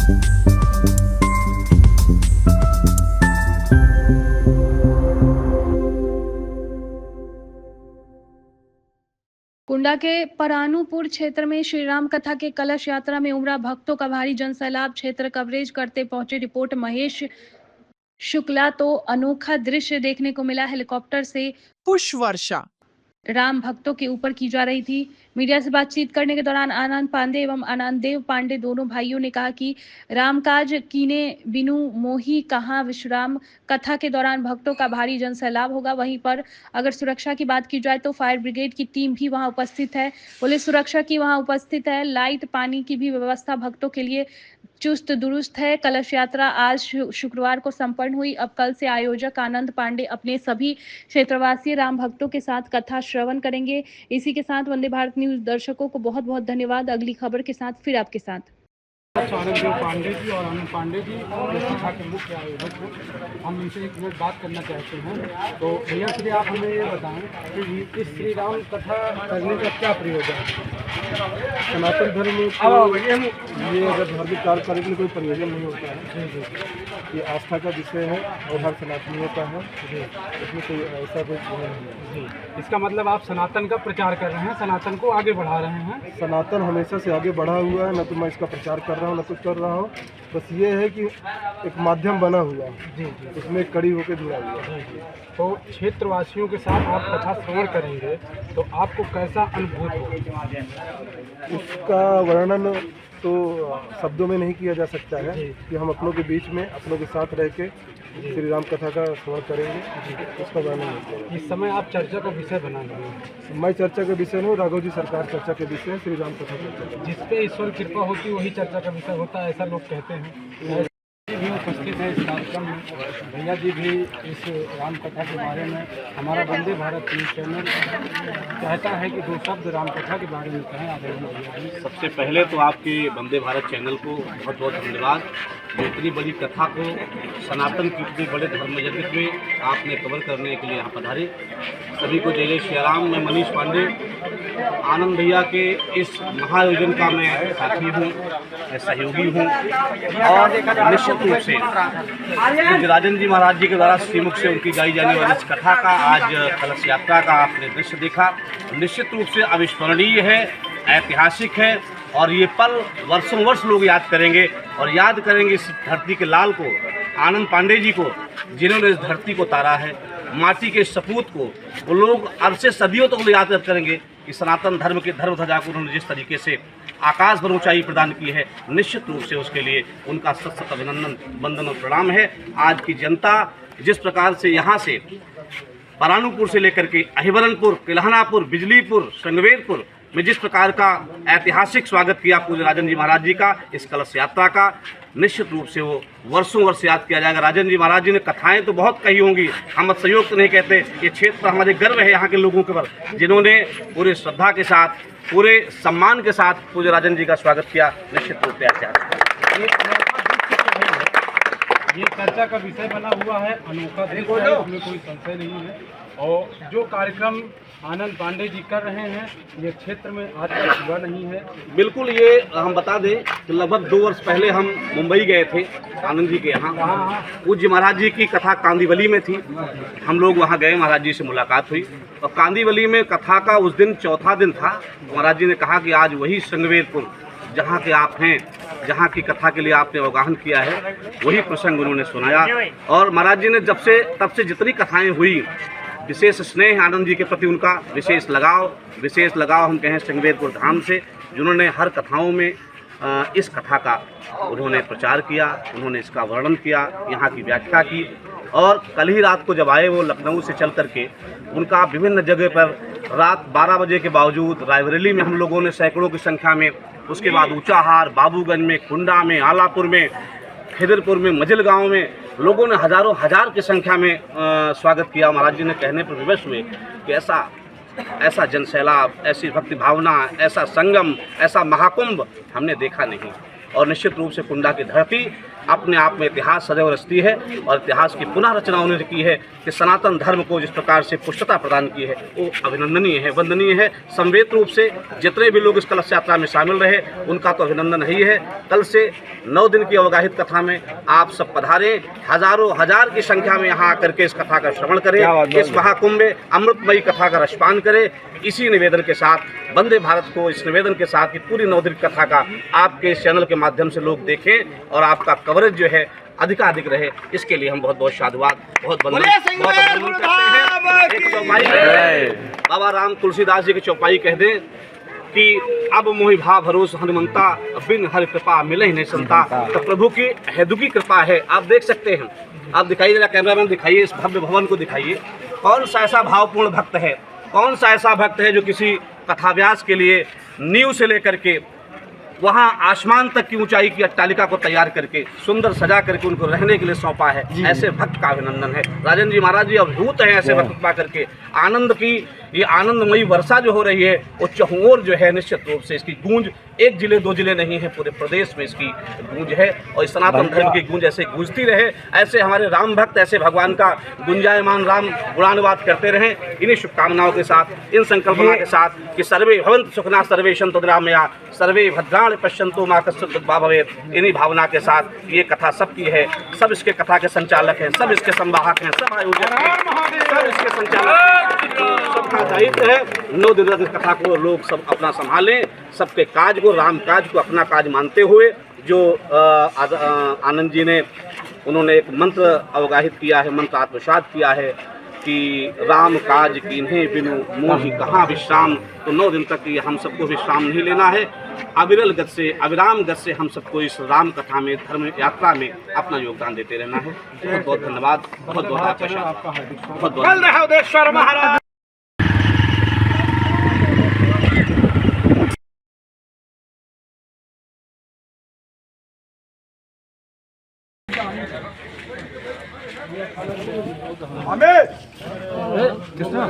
कुंडा के परानूपुर क्षेत्र में श्रीराम कथा के कलश यात्रा में उमड़ा भक्तों का भारी जनसैलाब। क्षेत्र कवरेज करते पहुंचे रिपोर्टर महेश शुक्ला। तो अनोखा दृश्य देखने को मिला। हेलीकॉप्टर से पुष्प वर्षा राम भक्तों के ऊपर की जा रही थी। मीडिया से बातचीत करने के दौरान आनंद पांडे एवं आनंद देव पांडे दोनों भाइयों ने कहा कि रामकाज कीने बिनु मोही कहाँ विश्राम कथा के दौरान भक्तों का भारी जनसैलाब होगा। वहीं पर अगर सुरक्षा की बात की जाए तो फायर ब्रिगेड की टीम भी वहां उपस्थित है, पुलिस सुरक्षा की वहां उपस्थित है, लाइट पानी की भी व्यवस्था भक्तों के लिए चुस्त दुरुस्त है। कलश यात्रा आज शुक्रवार को संपन्न हुई। अब कल से आयोजक आनंद पांडे अपने सभी क्षेत्रवासी राम भक्तों के साथ कथा श्रवण करेंगे। इसी के साथ वंदे भारत न्यूज दर्शकों को बहुत बहुत धन्यवाद। अगली खबर के साथ फिर आपके साथ आनंद देव पांडे जी और आनंद पांडे जी कथा के मुख्य आयोजक हैं। हम इनसे एक मिनट बात करना चाहते हैं। तो भैया श्री आप हमें ये बताएं कि इस श्री राम कथा करने का क्या प्रयोजन है? सनातन धर्म में ये अगर धार्मिक कार्य करने के लिए कोई प्रयोजन नहीं होता है। ये आस्था का विषय है और हर सनातनियों का है। इसमें कोई ऐसा कोई नहीं है। इसका मतलब आप सनातन का प्रचार कर रहे हैं, सनातन को आगे बढ़ा रहे हैं। सनातन हमेशा से आगे बढ़ा हुआ है, न तो मैं इसका प्रचार कर रहा हूँ न कुछ कर रहा हूँ। बस ये है कि एक माध्यम बना हुआ है, जी, उसमें कड़ी होकर जुड़ा हुआ है। तो क्षेत्रवासियों के साथ आप कथा श्रवण करेंगे तो आपको कैसा अनुभूत होगा? उसका वर्णन तो शब्दों में नहीं किया जा सकता है कि हम अपनों के बीच में अपनों के साथ रह के श्री राम कथा का श्रवण करेंगे, उसका वर्णन नहीं किया जाएगा। इस समय आप चर्चा का विषय बना रहे हैं। मैं चर्चा के विषय नहीं, राघव जी सरकार चर्चा के विषय श्री राम कथा चर्चा। जिस पे ईश्वर कृपा होती वही चर्चा का विषय होता है, ऐसा लोग कहते हैं। भी उपस्थित है इस कार्यक्रम में। भैया जी भी इस राम कथा के बारे में हमारा वंदे भारत न्यूज़ चैनल चाहता है कि दो शब्द राम कथा के बारे में कहें। आदरणीय भैया जी, सबसे पहले तो आपके वंदे भारत चैनल को बहुत बहुत धन्यवाद। जो इतनी बड़ी कथा को सनातन की इतने बड़े धर्म जगत में आपने कवर करने के लिए यहाँ पधारे। सभी को जय जय श्री राम। मैं मनीष पांडे, आनंद भैया के इस महाआयोजन का मैं साथी हूँ, मैं सहयोगी हूँ। और निश्चित रूप से राजन जी महाराज जी के द्वारा श्रीमुख से उनकी गाई जाने वाली इस कथा का आज कलश यात्रा का आपने दृश्य देखा, निश्चित रूप से अविस्मरणीय है, ऐतिहासिक है। और ये पल वर्षों वर्ष लोग याद करेंगे और याद करेंगे इस धरती के लाल को, आनंद पांडे जी को, जिन्होंने इस धरती को तारा है, माटी के सपूत को। वो लोग अरसे सदियों तक तो याद करेंगे कि सनातन धर्म के धर्म ध्वजा को उन्होंने जिस तरीके से आकाश पर ऊंचाई प्रदान की है, निश्चित रूप से उसके लिए उनका सत सत अभिनंदन, वंदन और प्रणाम है। आज की जनता जिस प्रकार से यहाँ से परानूपुर से लेकर के अहिबरनपुर, किल्हनापुर, बिजलीपुर, संगवेरपुर में जिस प्रकार का ऐतिहासिक स्वागत किया पूज्य राजन जी महाराज जी का इस कलश यात्रा का, निश्चित रूप से वो वर्षों वर्ष याद किया जाएगा। राजन जी महाराज जी ने कथाएं तो बहुत कही होंगी, हम असहयोग तो नहीं कहते। ये क्षेत्र हमारे गर्व है यहाँ के लोगों के पर, जिन्होंने पूरे श्रद्धा के साथ, पूरे सम्मान के साथ पूज्य राजन जी का स्वागत किया। निश्चित रूप से ये चर्चा का विषय बना हुआ है, अनोखा दृश्य है, उसमें कोई संशय नहीं है। और जो कार्यक्रम आनंद पांडे जी कर रहे हैं ये क्षेत्र में आज तक हुआ नहीं है। बिल्कुल, ये हम बता दें कि लगभग 2 वर्ष पहले हम मुंबई गए थे आनंद जी के यहाँ। पूज्य महाराज जी की कथा कांदीवली में थी, हम लोग वहाँ गए, महाराज जी से मुलाकात हुई और कांदीवली में कथा का उस दिन चौथा दिन था। महाराज जी ने कहा कि आज वही संगवेरपुर जहाँ के आप हैं, जहाँ की कथा के लिए आपने अवगाहन किया है, वही प्रसंग उन्होंने सुनाया। और महाराज जी ने तब से जितनी कथाएँ हुई, विशेष स्नेह आनंद जी के प्रति उनका विशेष लगाव हम कहें संगवेरपुर धाम से, जिन्होंने हर कथाओं में इस कथा का उन्होंने प्रचार किया, उन्होंने इसका वर्णन किया, यहाँ की व्याख्या की। और कल ही रात को जब आए वो लखनऊ से चल करके, उनका विभिन्न जगह पर रात 12 बजे के बावजूद रायबरेली में हम लोगों ने सैकड़ों की संख्या में, उसके बाद ऊंचाहार, बाबूगंज में, कुंडा में, आलापुर में, खिदरपुर में, मजिल गांव में लोगों ने हजारों हजार की संख्या में स्वागत किया। महाराज जी ने कहने पर विवश हुए कि ऐसा जनसैलाब, ऐसी भक्ति भावना, ऐसा संगम, ऐसा महाकुंभ हमने देखा नहीं। और निश्चित रूप से कुंडा की धरती अपने आप में इतिहास सदैव रचती है और इतिहास की पुनः रचना उन्होंने की है कि सनातन धर्म को जिस प्रकार से पुष्टता प्रदान की है वो अभिनंदनीय है, वंदनीय है। संवेद रूप से जितने भी लोग इस कलश यात्रा में शामिल रहे उनका तो अभिनंदन ही है। कल से 9 दिन की अवगाहित कथा में आप सब पधारें, हजारों हजार की संख्या में यहाँ आकर के इस कथा का श्रवण करें, इस महाकुंभ में अमृतमयी कथा का रसपान करें। इसी निवेदन के साथ वंदे भारत को इस निवेदन के साथ कि पूरी 9 दिन की कथा का आपके इस चैनल के माध्यम से लोग देखें और आपका कवरेज जो है अधिकाधिक रहे, इसके लिए हम बहुत बहुत साधुवाद, बहुत वंदन करते हैं। एक चौपाई बाबा राम तुलसीदास जी की चौपाई कह दें कि अब मोहि भाव भरोस हनुमंता, बिन हरि कृपा मिले ही नहीं संता। तो प्रभु की हेदुकी कृपा है। आप देख सकते हैं, आप दिखाइए, जरा कैमरामैन दिखाइए, इस भव्य भवन को दिखाइए। कौन सा ऐसा भावपूर्ण भक्त है, कौन सा ऐसा भक्त है जो किसी कथाव्यास के लिए नींव से लेकर के वहाँ आसमान तक की ऊंचाई की अट्टालिका को तैयार करके सुंदर सजा करके उनको रहने के लिए सौंपा है। ऐसे भक्त का अभिनंदन है। राजन जी महाराज जी अभिभूत हैं ऐसे भक्त पा करके। आनंद की ये आनंदमयी वर्षा जो हो रही है वो चहुओर जो है निश्चित रूप से इसकी गूंज 1 जिले 2 जिले नहीं है, पूरे प्रदेश में इसकी गूंज है और इस सनातन धर्म की गूंज ऐसे गूंजती रहे। ऐसे हमारे राम भक्त ऐसे भगवान का गुंजायमान राम गुणानुवाद करते रहें। इन्हीं शुभकामनाओं के साथ, इन संकल्पना के साथ कि सर्वे भवन्तु सुखिनः सर्वे सन्तु निरामया सर्वे भद्राणि पश्यन्तु मा कश्चित् दुःखभाग् भवेत्, इन्हीं भावना के साथ ये कथा सबकी है। सब इसके कथा के संचालक हैं, सब इसके संवाहक हैं, सब आयोजक हैं, सब इसके संचालक हैं। सबका दायित्व है 9 दिन तक कथा को लोग सब अपना संभालें, सबके काज को, राम काज को अपना काज मानते हुए। जो आनंद जी ने उन्होंने एक मंत्र अवगाहित किया है, मंत्र आत्मसात किया है कि राम काज कीन्हे बिनु मोहि कहाँ विश्राम। तो 9 दिन तक ये हम सबको विश्राम नहीं लेना है। अविरल गति से, अविराम गति से हम सबको इस राम कथा में, धर्म यात्रा में अपना योगदान देते रहना है। बहुत बहुत धन्यवाद, बहुत बहुत आपका बहुत बहुत कितना